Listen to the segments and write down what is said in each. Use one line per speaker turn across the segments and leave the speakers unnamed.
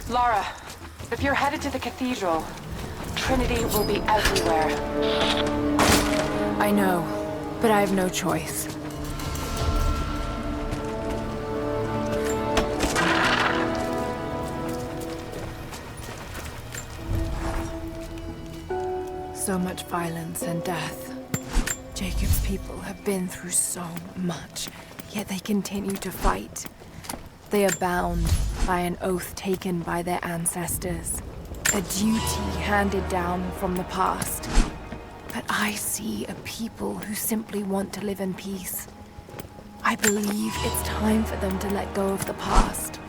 Lara, if you're headed to the cathedral, Trinity will be everywhere.
I know, but I have no choice. So much violence and death. Jacob's people have been through so much, yet they continue to fight. They are bound by an oath taken by their ancestors, a duty handed down from the past. But I see a people who simply want to live in peace. I believe it's time for them to let go of the past.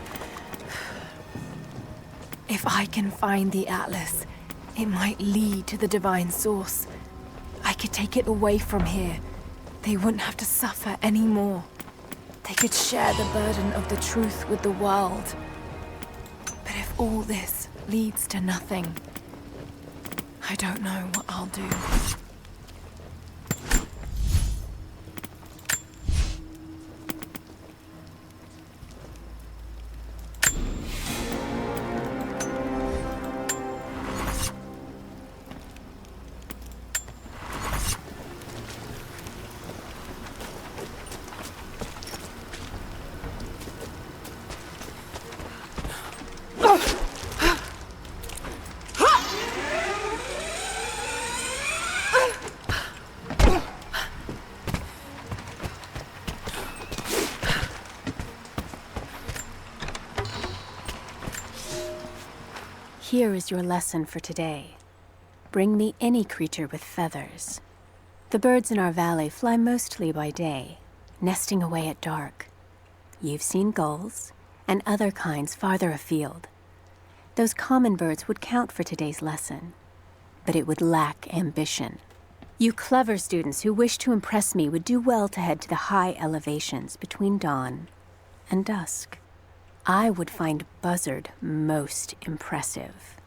If I can find the Atlas, it might lead to the Divine Source. I could take it away from here. They wouldn't have to suffer anymore. They could share the burden of the truth with the world. But if all this leads to nothing, I don't know what I'll do.
Here is your lesson for today. Bring me any creature with feathers. The birds in our valley fly mostly by day, nesting away at dark. You've seen gulls and other kinds farther afield. Those common birds would count for today's lesson, but it would lack ambition. You clever students who wish to impress me would do well to head to the high elevations between dawn and dusk. I would find Buzzard most impressive.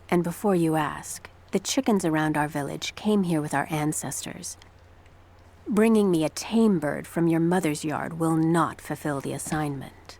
And before you ask, the chickens around our village came here with our ancestors. Bringing me a tame bird from your mother's yard will not fulfill the assignment.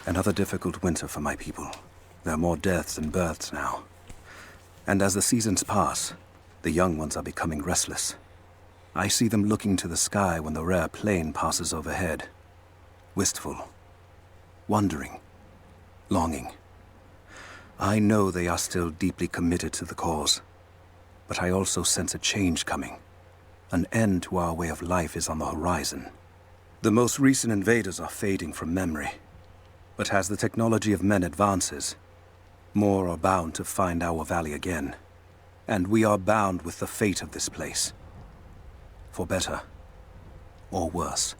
Another difficult winter for my people. There are more deaths than births now. And as the seasons pass, the young ones are becoming restless. I see them looking to the sky when the rare plane passes overhead. Wistful. Wondering. Longing. I know they are still deeply committed to the cause. But I also sense a change coming. An end to our way of life is on the horizon. The most recent invaders are fading from memory. But as the technology of men advances, more are bound to find our valley again. And we are bound with the fate of this place. For better or worse.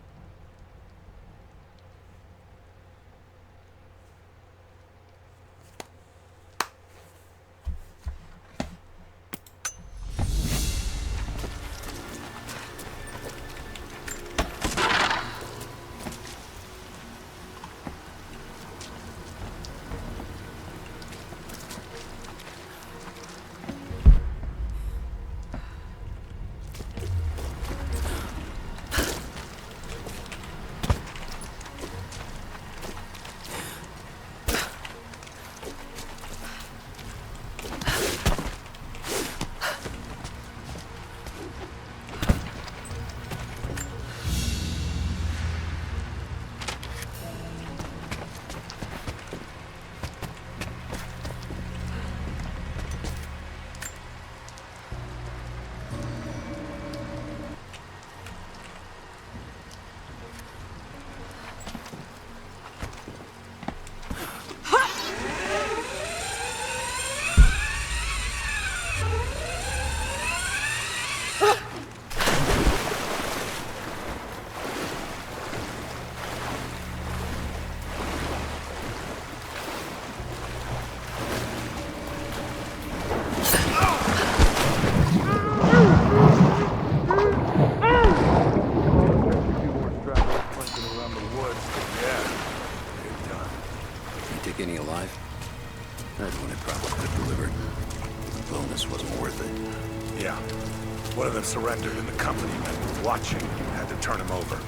surrendered and the company men were watching. Had to turn him over.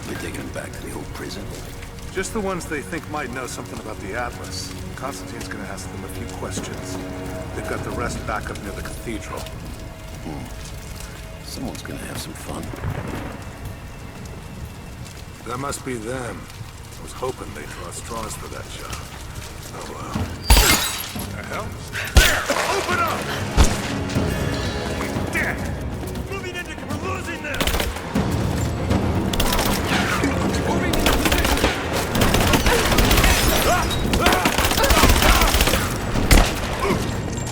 They're taking him back to the old prison.
Just the ones they think might know something about the Atlas. Constantine's gonna ask them a few questions. They've got the rest back up near the cathedral.
Someone's gonna have some fun.
That must be them. I was hoping they'd draw straws for that job. Oh well. The hell? There! Open up! He's dead! Moving into... We're losing them! Moving into position!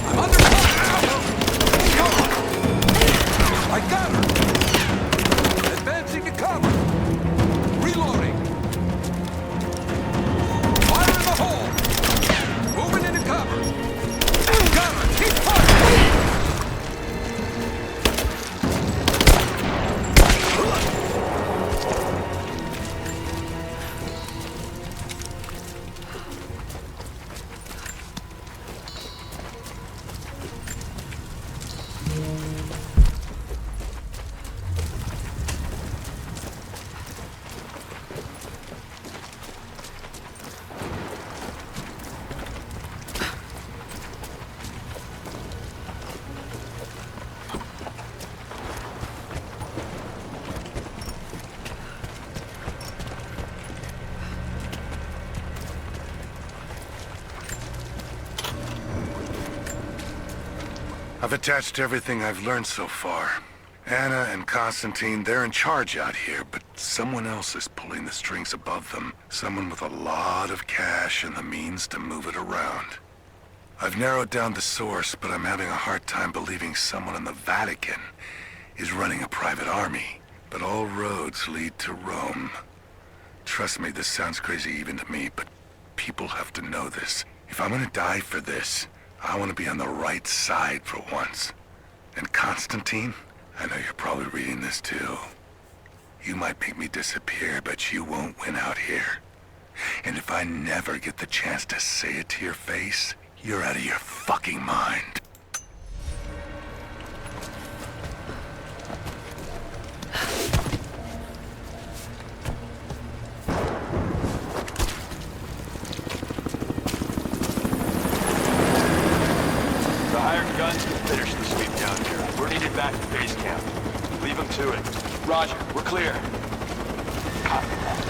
I'm under fire! Come on! I got her! Advancing to cover! Reloading! Fire in the hole! Moving into cover! Got her! Keep firing! I've attached everything I've learned so far. Anna and Constantine, they're in charge out here, but someone else is pulling the strings above them. Someone with a lot of cash and the means to move it around. I've narrowed down the source, but I'm having a hard time believing someone in the Vatican is running a private army. But all roads lead to Rome. Trust me, this sounds crazy even to me, but people have to know this. If I'm gonna die for this, I want to be on the right side for once. And Constantine, I know you're probably reading this too. You might make me disappear, but you won't win out here. And if I never get the chance to say it to your face, you're out of your fucking mind.
The hired guns can finish the sweep down here. We're needed back at base camp. Leave them to it. Roger, we're clear. Copy that.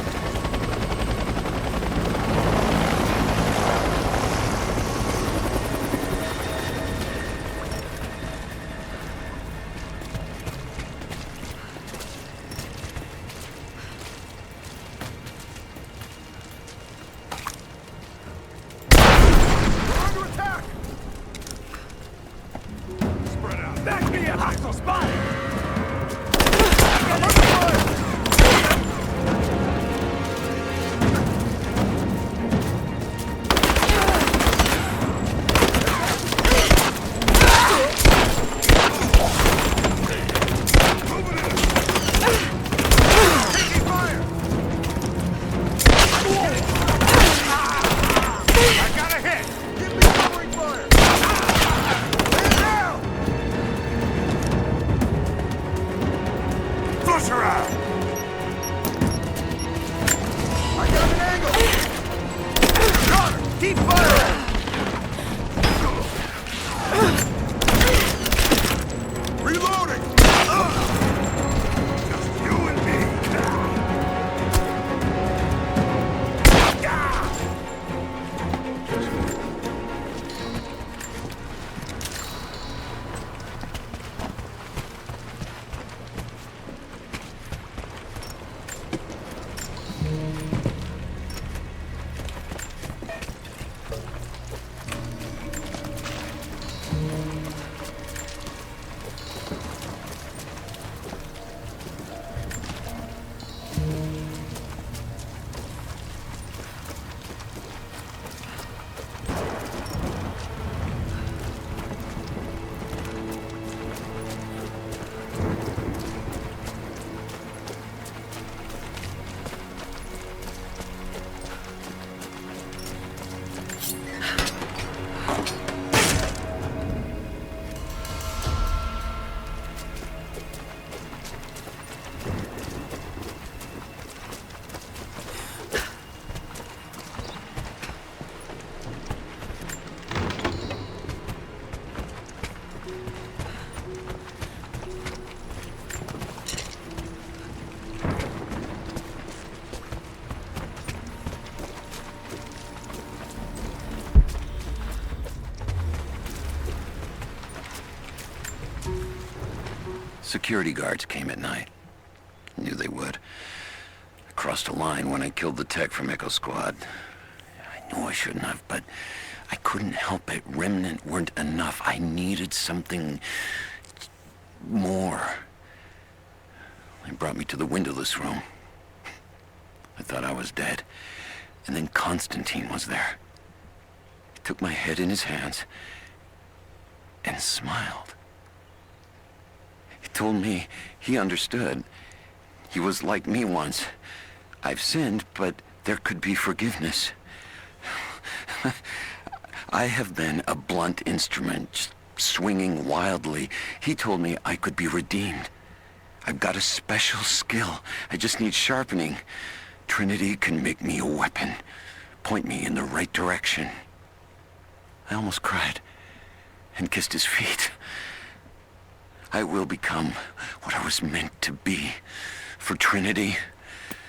Security guards came at night. Knew they would. I crossed a line when I killed the tech from Echo Squad. I knew I shouldn't have, but I couldn't help it. Remnant weren't enough. I needed something more. They brought me to the windowless room. I thought I was dead. And then Constantine was there. He took my head in his hands and smiled. He told me he understood. He was like me once. I've sinned, but there could be forgiveness. I have been a blunt instrument, swinging wildly. He told me I could be redeemed. I've got a special skill. I just need sharpening. Trinity can make me a weapon, point me in the right direction. I almost cried and kissed his feet. I will become what I was meant to be. For Trinity,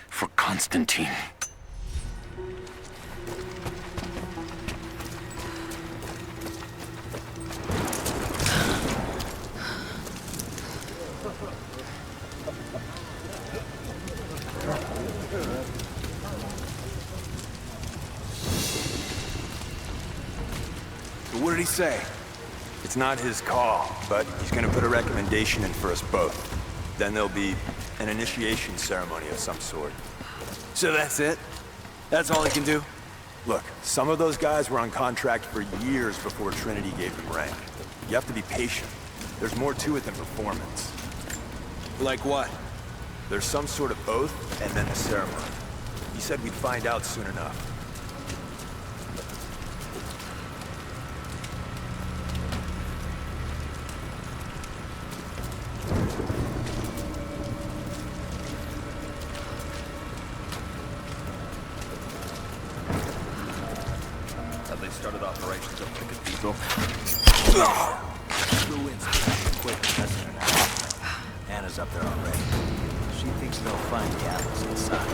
for Constantine.
What did he say? It's not his call, but he's gonna put a recommendation in for us both. Then there'll be an initiation ceremony of some sort. So that's it? That's all he can do? Look, some of those guys were on contract for years before Trinity gave them rank. You have to be patient. There's more to it than performance.
Like what?
There's some sort of oath, and then a ceremony. He said we'd find out soon enough.
Have they started operations up at the cathedral? Lewinsky, quick assessing it out. Anna's up there already. She thinks they'll find the atlas inside.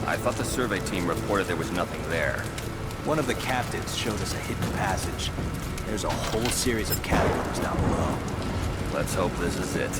I thought the survey team reported there was nothing there. One of the captains showed us a hidden passage. There's a whole series of catacombs down below. Let's hope this is it.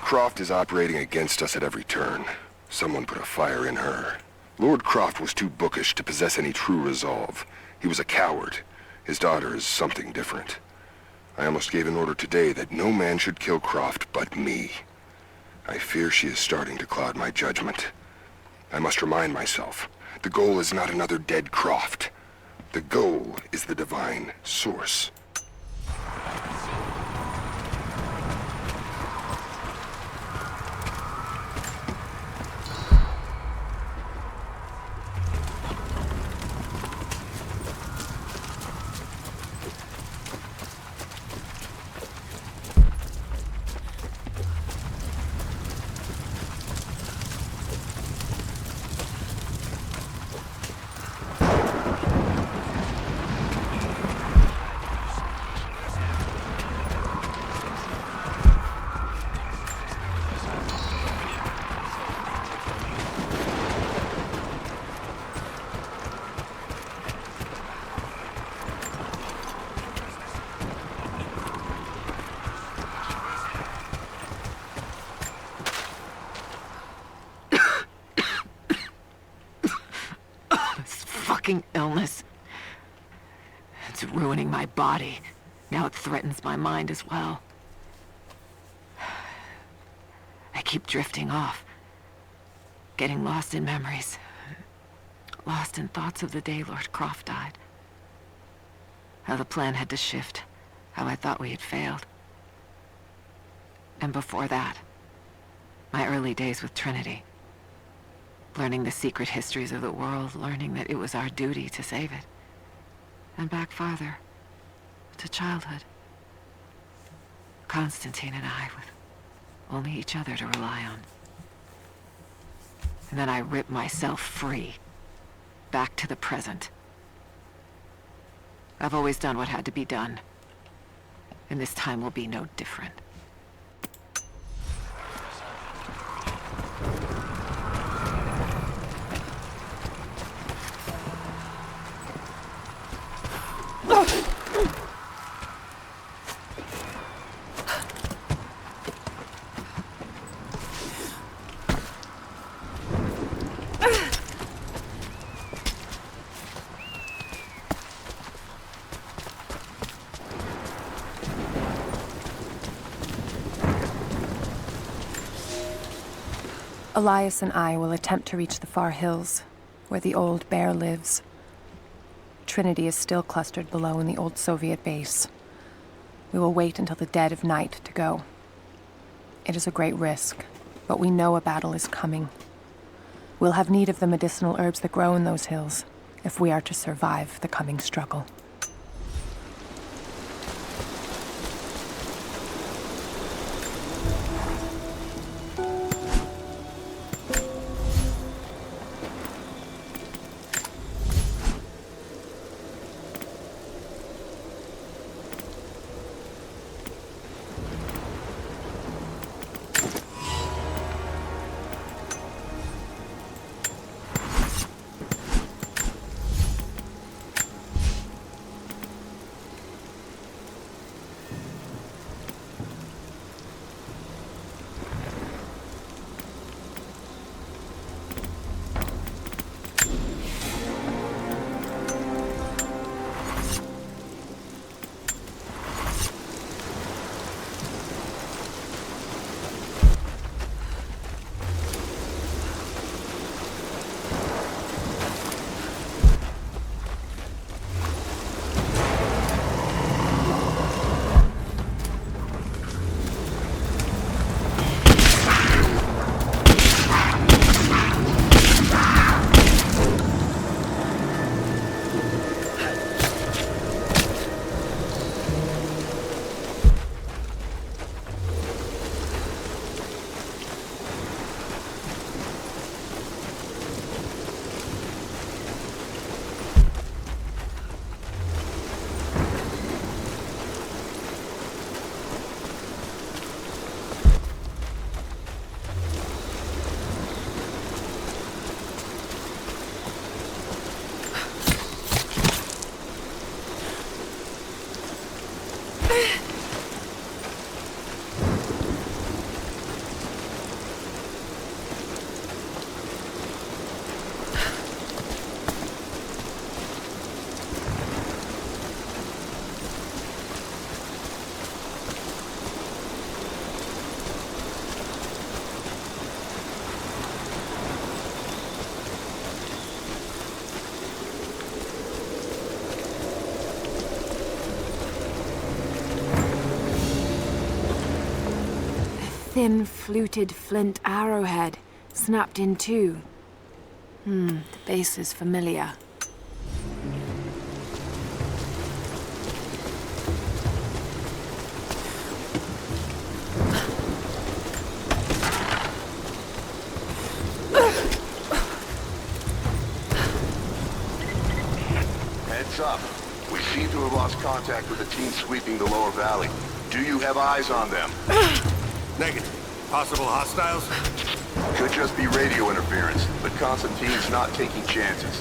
Croft is operating against us at every turn. Someone put a fire in her. Lord Croft was too bookish to possess any true resolve. He was a coward. His daughter is something different. I almost gave an order today that no man should kill Croft but me. I fear she is starting to cloud my judgment. I must remind myself, the goal is not another dead Croft. The goal is the divine source.
Illness. It's ruining my body. Now it threatens my mind as well. I keep drifting off. Getting lost in memories. Lost in thoughts of the day Lord Croft died. How the plan had to shift. How I thought we had failed. And before that, my early days with Trinity. Learning the secret histories of the world, learning that it was our duty to save it. And back farther, to childhood. Constantine and I, with only each other to rely on. And then I ripped myself free, back to the present. I've always done what had to be done, and this time will be no different.
Elias and I will attempt to reach the far hills, where the old bear lives. Trinity is still clustered below in the old Soviet base. We will wait until the dead of night to go. It is a great risk, but we know a battle is coming. We'll have need of the medicinal herbs that grow in those hills, if we are to survive the coming struggle. thin, fluted flint arrowhead, snapped in two. The base is familiar.
Heads up. We seem to have lost contact with the team sweeping the lower valley. Do you have eyes on them?
Negative. Possible hostiles?
Could just be radio interference, but Constantine's not taking chances.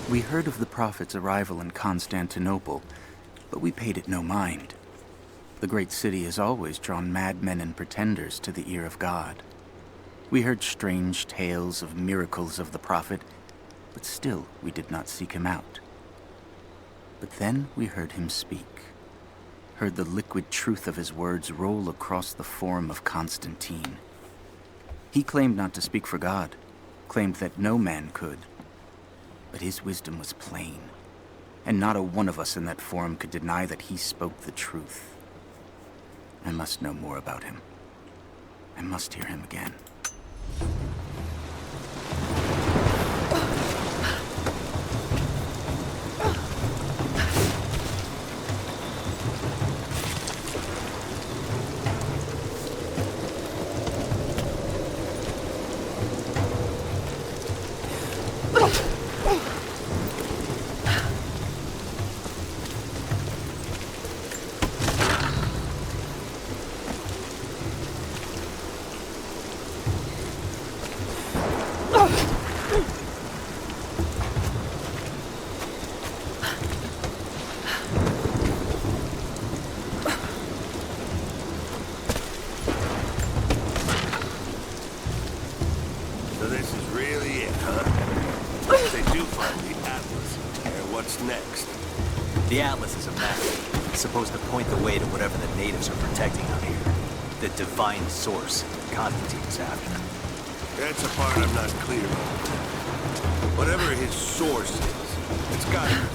We heard of the Prophet's arrival in Constantinople, but we paid it no mind. The great city has always drawn madmen and pretenders to the ear of God. We heard strange tales of miracles of the Prophet, but still we did not seek him out. But then we heard him speak, heard the liquid truth of his words roll across the forum of Constantine. He claimed not to speak for God, claimed that no man could. But his wisdom was plain, and not a one of us in that forum could deny that he spoke the truth. I must know more about him. I must hear him again.
So this is really it, huh? If they do find the Atlas, what's next?
The Atlas is a map. It's supposed to point the way to whatever the natives are protecting out here. The divine source Constantine's after.
That's the part I'm not clear on. Whatever his source is, it's got to be